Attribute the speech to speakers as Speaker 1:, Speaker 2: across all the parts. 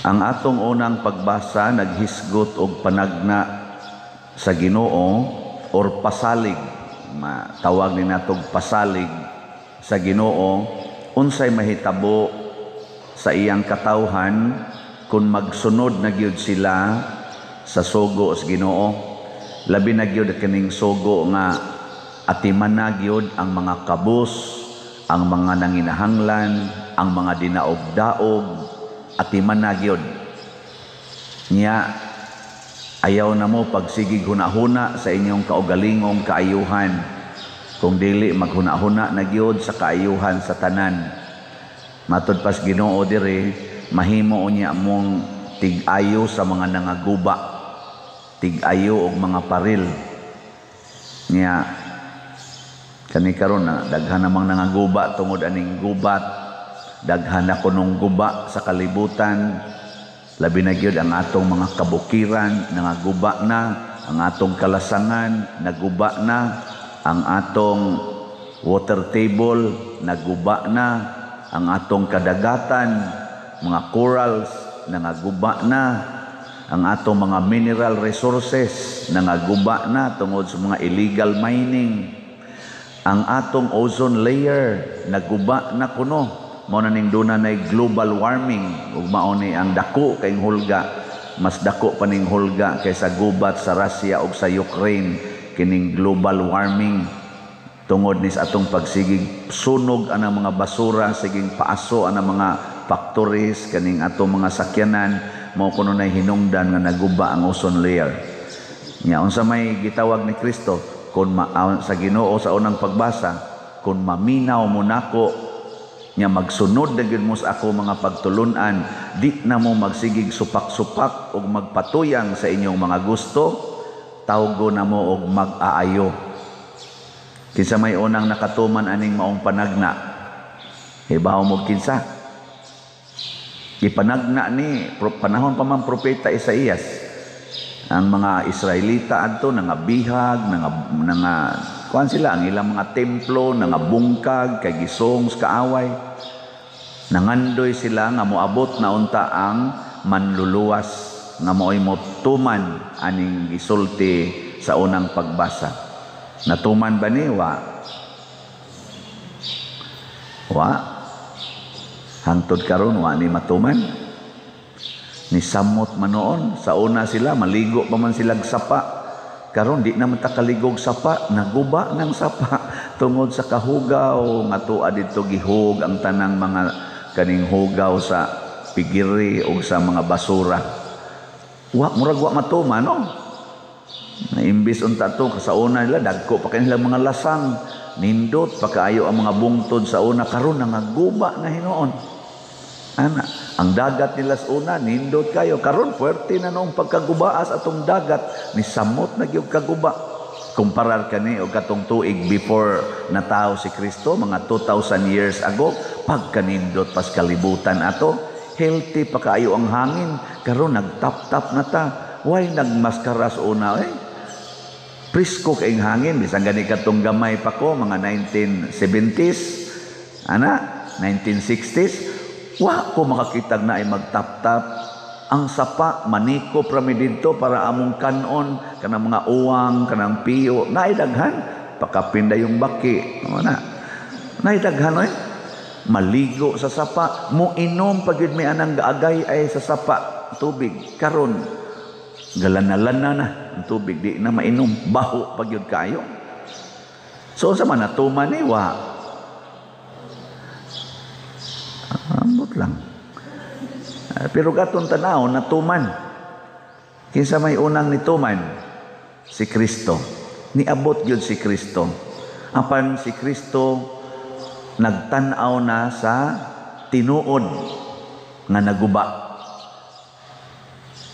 Speaker 1: Ang atong unang pagbasa naghisgot og panagna sa Ginoo or pasalig, tawag ni natog pasalig sa Ginoo, unsay mahitabo sa iyang katawhan kung magsunod na gyud sila sa sugo sa Ginoo. Labi na gyud kining sugo nga atiman na gyud ang mga kabus, ang mga nanginahanglan, ang mga dinaog-daog, atiman na gyud. Nya ayaw na mo pagsigig hunahuna sa inyong kaugalingong kaayuhan, kung dili maghunahuna na gyud sa kaayuhan sa tanan. Matud pas Ginoo diri, mahimo unya mong tig-ayo sa mga nangaguba, tig-ayo og mga paril. Nya kani karon na daghan namang nangaguba tungod aning gubat, daghan na kunong guba sa kalibutan. Labi na gyud ang atong mga kabukiran nangaguba na, ang atong kalasangan naguba na, ang atong water table naguba na, ang atong kadagatan, mga corals nangaguba na, ang atong mga mineral resources nangaguba na tungod sa mga illegal mining, ang atong ozone layer naguba na kuno. Mao na ning duna nay global warming, ug mao ni ang dako kay hulga, mas dako pa ning hulga kaysa gubat sa Russia ug sa Ukraine, kining global warming tungod ni sa atong pagsigig sunog anang mga basura, siging paaso anang mga factories, kaning atong mga sakyanan, mao kuno nay hinungdan nga naguba ang ozone layer. Nya unsa may gitawag ni Kristo kun sa Ginoo sa unang pagbasa, kun maminaw mo nako nya magsunod na gyud mo sa ako mga pagtulunan, di na mo magsigig supak-supak ug magpatuyang sa inyong mga gusto, tawgo na mo og mag-aayo. Kinsa may unang nakatuman aning maong panagna, hibaw mo kinsa? Ipanagna ni panahon pa man propeta Isaías, ang mga Israelita adto nangabihag, kuan sila ang ilang mga templo nangabungkag kay gisong sa kaaway. Nangandoy sila nga moabot na unta ang manluluwas nga mo'y motuman aning gisulti sa unang pagbasa. Natuman ba ni? Wa. Hangtod karon wa ni matuman. Ni samot manoon sa una sila maligo pa man silang sapa. Karon di naman takaligog sapa, naguba ng sapa tungod sa kahugaw nga tuwa didto gihug ang tanang mga kaning hugaw sa pigiri o sa mga basura. Murag wa matuman no. Na imbis unta to sa una nila dagko pa kanilang mga lasang, nindot pa kaayo ang mga bungtod sa una, karon nangaguba na hinuon. Ana, ang dagat nila sa una nindot kayo, karon puwerte na noong pagkagubaas atong dagat ni samot na gyud kaguba. Kumparar kani og katong tuig before natao si Kristo, mga 2,000 years ago, pagkanindot pas kalibutan ato, healthy pa kaayo ang hangin, karon nagtap-tap na ta. Why nagmaskara sa una Prisko kay hangin, bisan gani katong gamay pa ko mga 1970s, 1960s, wa ko makakitag na ay magtap-tap. Ang sapa maniko prami didto para among kanon kanang mga uwang, kanang piyo, naidaghan pakapinda yung baki, naidaghan maligo sa sapa, mo inom pagid may anang gaagay ay sa sapa tubig. Karon galana-lana na ang tubig, di na mainom, baho pagyud kayo. So sa man natuman ni wa ambot lang. Pero gaton tanaw natuman. Kinsa may unang nituman? Si Kristo. Niabot gyud si Kristo. Apan si Kristo nagtan-aw na sa tinuod nga naguba.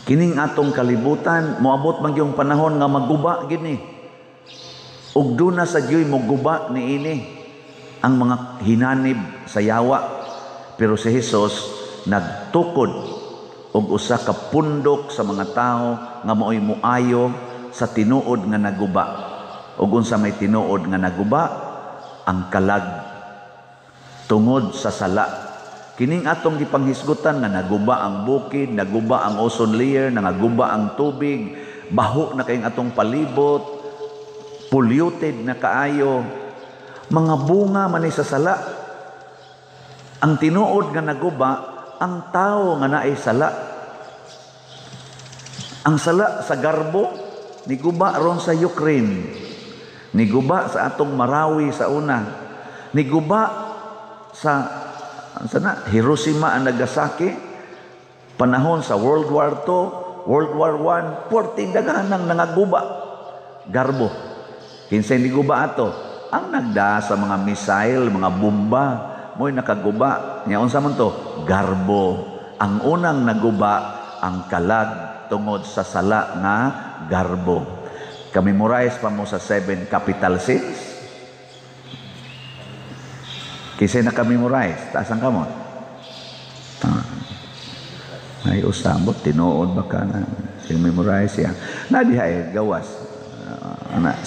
Speaker 1: Kining atong kalibutan, moabot man yung panahon nga maguba gini. Ug duna sa Diyo'y moguba ni ini ang mga hinanib sa yawa. Pero si Jesus nagtukod og usa ka pundok sa mga tao nga mao'y muayo sa tinuod nga naguba. Ug unsa may tinuod nga naguba? Ang kalag tungod sa sala. Kining atong gipanghisgutan nga naguba ang bukid, naguba ang ozone layer, naguba ang tubig, baho na kayong atong palibot, polluted na kaayo, mga bunga man sa sala. Ang tinuod nga naguba, ang tao nga naay sala. Ang sala sa garbo, niguba ron sa Ukraine, niguba sa atong Marawi sa una, niguba sa Hiroshima and Nagasaki, panahon sa World War II, World War I, porting daghan ng nangaguba. Garbo. Kinsay niguba ato? Ang nagda sa mga missile, mga bomba, mo'y nakaguba. Nya unsa man to? Garbo. Ang unang naguba, ang kalag tungod sa sala nga garbo. Kamemorize pa mo sa 7 capital sins. Kisay nakamemorize, taasan ka mo. Ay usabot, tinuod baka na memorize siya. Nadihay, gawas.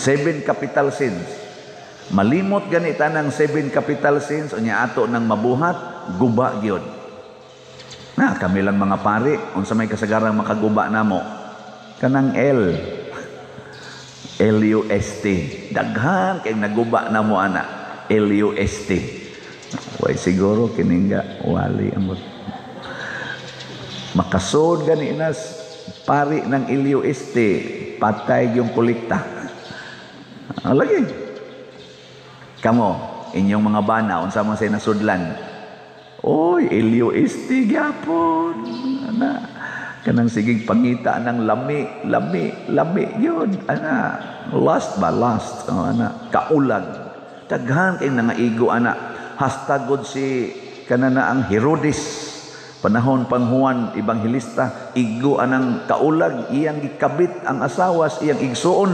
Speaker 1: 7 capital sins. Malimot ganita ng 7 capital sins, unya ato ng mabuhat, guba gyud. Na kami lang mga pari, unsa may kasagarang makaguba namo. Kanang L-U-S-T. Daghan kay naguba namo ana. L-U-S-T. Way siguro kininga wali amot. Makasod gani inas pari ng LUST, patay yung kolekta. Lagi. Kamo, inyong mga bana, unsa man say nasudlan. Oy, LUST gyapon. Ana, kanang sigig pangita ng lami yun. Ana, last, ana, kaulag. Daghan kay nangaigo ana. Hastagod si kanana ang Herodes, panahon pang Juan Evangelista, igo anang kaulag, iyang gikabit ang asawas, iyang igsuon,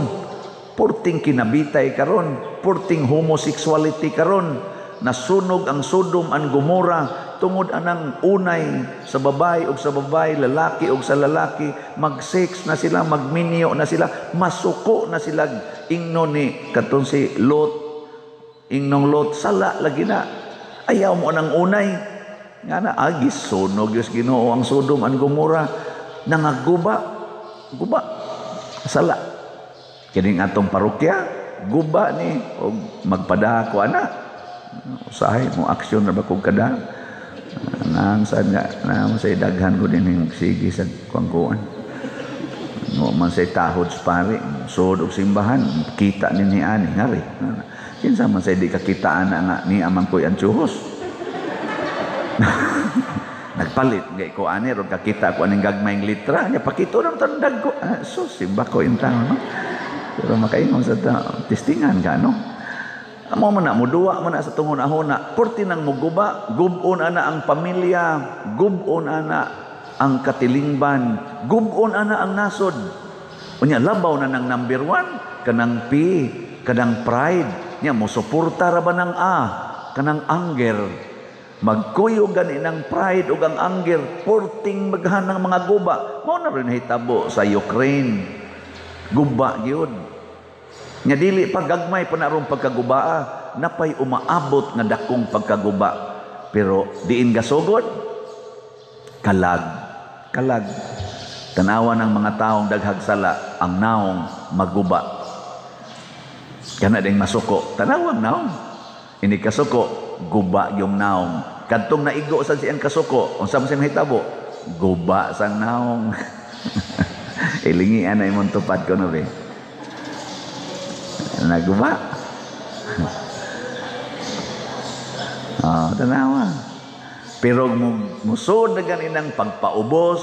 Speaker 1: purting kinabitay karon, purting homosexuality karon, nasunog ang Sodom and Gomorrah, tungod anang unay sa babae o sa babae, lalaki o sa lalaki, mag-sex na sila, magminyo na sila, masuko na sila, ingno ni katon si Lot, ingnong Lot, sala lagi na. Ayaw mo ng unay. Nga na, agis, sunog yung Ginoo ang Sodom and Gomorrah. Nangaguba. Guba. Sala. Kining atong parokya, guba ni, o magpada ko ana. Usahay mo, aksyon na ba kong kada? Nang saan nga, na masay daghan ko din yung sige sa kuangkuan. No, man say tahod sa pari, sud og simbahan, kita ni ani ngari. Kinsa man say di kakitaan na nga ni amang koy antuhos. Nagpalit gay ko ani ron kakita ko aning gagmayng litra nya pakito ra tandag ko. Sus simba ko intang no. Pero makaingon sa testingan ka no. Amo man na muduwa man na sa tungon ahona, porti nang muguba, gubon ana ang pamilya, gubon ana ang katilingban, gubon ana ang nasod. Unya labaw na ng number 1 kanang P, kanang pride. Nya mo suporta ra ba ng kanang anger. Magkuyog gani ng pride ug ang anger, porting maghanang mga guba. Mao na rin hitabo sa Ukraine. Guba gyud. Nya dili pagagmay pa na ron pagkagubaa, napay umaabot nga dakong pagkaguba. Pero diin gasugod kalag. Tanawa ng mga taong daghag sala ang naong maguba. Kana ding masuko, tanawang naong. Ini kasuko, guba yung naong. Kadtong naigo sa siyang kasuko, unsa man siya mahitabo? Guba sang naong. Ilingian na imong tupad ko no be. Naguba. Tanawa. Pero musod na ganinang pagpaubos,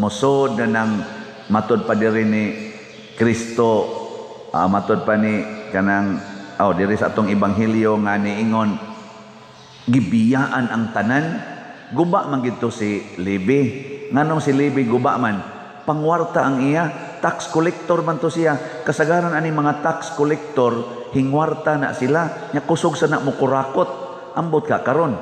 Speaker 1: musod na ng matod pa diri ni Kristo, matod pa ni kanang diri sa atong ebanghelyo nga niingon gibiyaan ang tanan. Guba man gito si Levi. Nganong si Levi guba man? Pangwarta ang iya, tax collector man to siya. Kasagaran ani mga tax collector hingwarta na sila, nya kusog sa na mo kurakot. Ambot ka karon.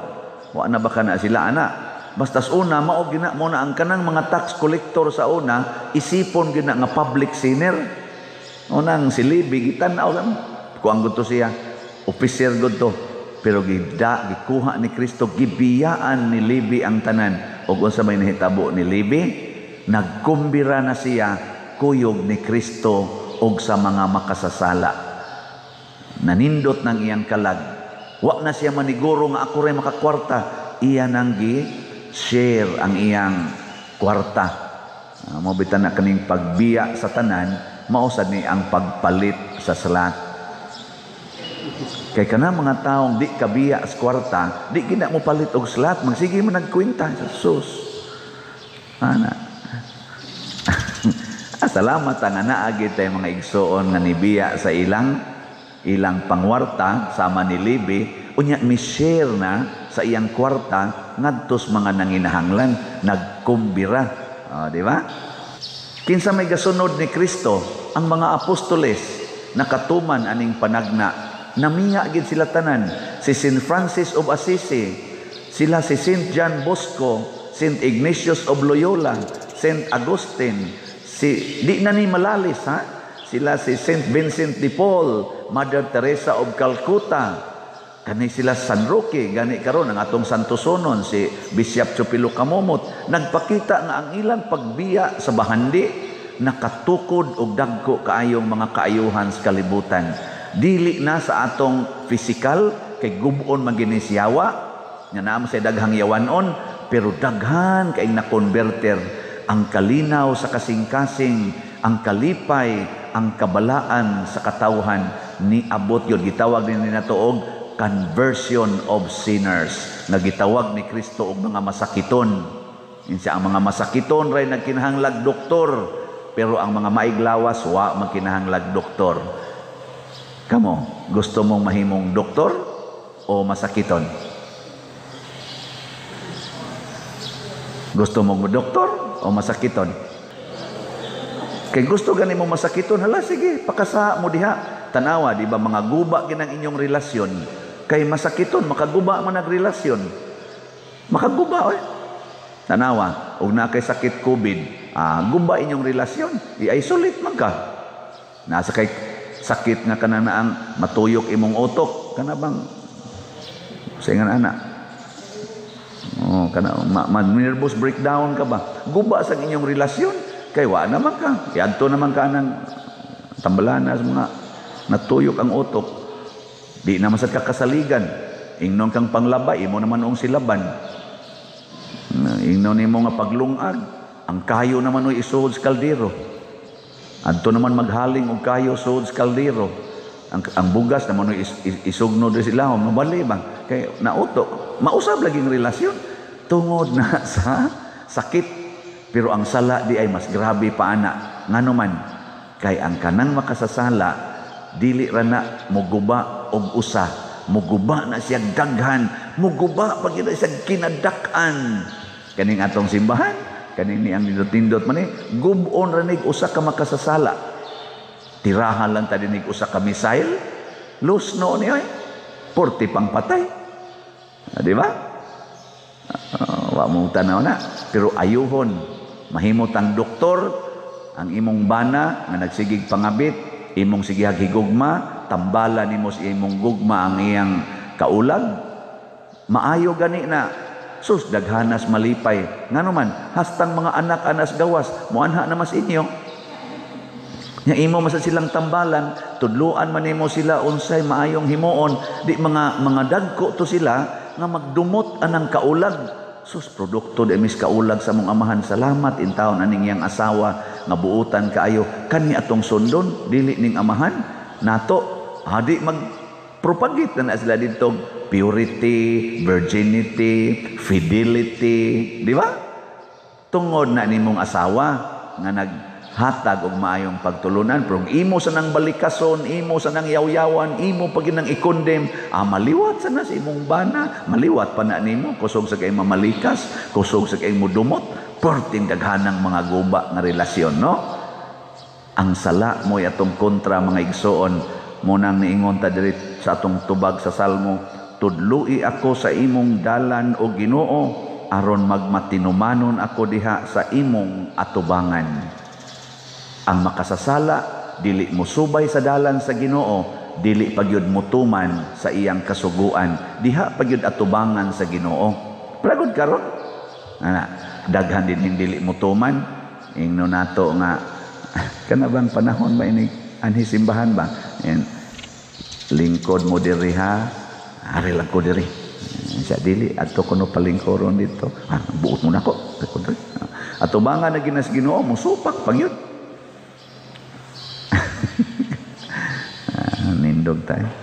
Speaker 1: Wa na ba kana sila ana? Bastas una mao gina mo na ang kanang mga tax collector sa una isipon gina nga public sinner. Unang si Levi gitan-aw kuang gud to siya, officer gud to. pero gikuha ni Kristo, gibiyaan ni Levi ang tanan. Ug unsa may nahitabo ni Levi? Nagkumbira na siya kuyog ni Kristo og sa mga makasasala. Nanindot ng iyang kalag. Wa na siya maniguro nga ako rin makakwarta. Iya nang gi-share ang iyang kwarta. Mabitan na kaning pagbiya sa tanan, mausad ni ang pagpalit sa salat. Kay kana mga taong di kabiya sa kwarta, di gina mo palit og salat, magsige man nagkwenta sa sus. Ana. Salamat ang naagit ay mga igsoon nga nibiya sa ilang pangwarta sama ni Levi, unya mi-share na sa iyang kwarta ngadtos mga nanginahanglan, nagkumbira. Di ba? Kinsa may gasunod ni Kristo, ang mga apostoles nakatuman aning panagna, namiya gid sila tanan. Si St. Francis of Assisi, sila si St. John Bosco, St. Ignatius of Loyola, St. Augustine, di na ni malalis ha? Sila si St. Vincent de Paul, Mother Teresa of Calcutta, kani sila San Roque, gani karon ang atong Santosonon, si Bishop Chupilo Kamomot, nagpakita nga ang ilang pagbiya sa bahandi, nakatukod og dagko kaayong mga kaayuhan sa kalibutan. Dili na sa atong physical, kay gubon maginisyawa, nga naman sa daghang yawanon, pero daghan kay na-converter. Ang kalinaw sa kasing-kasing, ang kalipay, ang kabalaan sa katawhan, ni abot yun. Gitawag din na ito og conversion of sinners. Nagitawag ni Kristo og mga masakiton. Ang mga masakiton ray nagkinahanglag doktor, pero ang mga maiglawas wa magkinahanglag doktor. Kamo, gusto mong mahimong doktor o masakiton? Gusto mong doktor o masakiton? Kay gusto gani mo masakiton, hala sige, pakasa mo diha. Tanawa, di ba mga guba ginang inyong relasyon? Kay masakiton, makaguba man nagrelasyon. Makaguba, oy. Tanawa, og na kay sakit COVID, guba inyong relasyon, i-isolate man ka. Nasa kay sakit nga kana na ang matuyok imong utok, kana bang sa ingan anak? Kana nervous breakdown ka ba? Guba sa inyong relasyon, kay wa naman ka. Iadto naman ka ng tambalana sa mga natuyok ang utok. Di naman sa kakasaligan. Ingnon kang panglaba, imo naman ong silaban. Ingnon nimo nga paglungag, ang kayo naman oy isuod sa kaldero. Adto naman maghaling og kayo suod sa kaldero. Ang bugas naman oy isugno do sila, mabali bang kay nauto. Mausab laging relasyon tungod na sa sakit. Pero ang sala di ay mas grabe pa ana. Ngano man kay ang kanang makasasala dili ra na muguba og usa, muguba na siya daghan, muguba pag siya kinadak-an. Kaning atong simbahan, kaning ni ang nindot-nindot man gubon ra nig usa ka makasasala. Tirahan lang ta dinig usa ka missile, lusno ni oy. 40 pang patay. Di ba? Wa mo tanaw na. Pero ayuhon, mahimot ang doktor, ang imong bana nga nagsigig pangabit, imong sigihag higugma, tambala nimo sa imong gugma ang iyang kaulag. Maayo gani na. Sus, daghanas malipay. Ngano man, hastang mga anak-anas gawas, muanha na mas inyo. Nya imo masa silang tambalan, tudluan man nimo sila unsay maayong himuon, di mga dagko to sila nga magdumot anang kaulag. Sus, produkto de mis kaulag sa mong amahan. Salamat in taon aning iyang asawa nga buutan kaayo. Kani atong sundon dili ning amahan nato. Di magpropagate na sila dito purity, virginity, fidelity, di ba? Tungod na nimong asawa nga naghatag og maayong pagtulunan, pero imo sa nang balikason, imo sa nang yaw-yawan, imo pag nang ikondem, maliwat sa na sa imong bana, maliwat pa na nimo, kusog sa kay mamalikas, kusog sa kay mudumot, perting daghanang mga guba nga relasyon, no? Ang sala mo atong kontra mga igsoon, mo nang niingon ta diri sa atong tubag sa Salmo, tudlui ako sa imong dalan o Ginoo, aron magmatinumanon ako diha sa imong atubangan. Ang makasasala dili mo subay sa dalan sa Ginoo, dili pagyud mutuman sa iyang kasuguan, diha pagyud atubangan sa Ginoo. Pragod karon ana daghan din hindi dili mutuman ingno nato nga kana bang panahon ba ini anhi simbahan ba and lingkod mo diri ha ari lang ko diri sa dili adto kuno palingkoron dito buot mo nako atubangan na ginas Ginoo mo supak pagyud nindog tayo.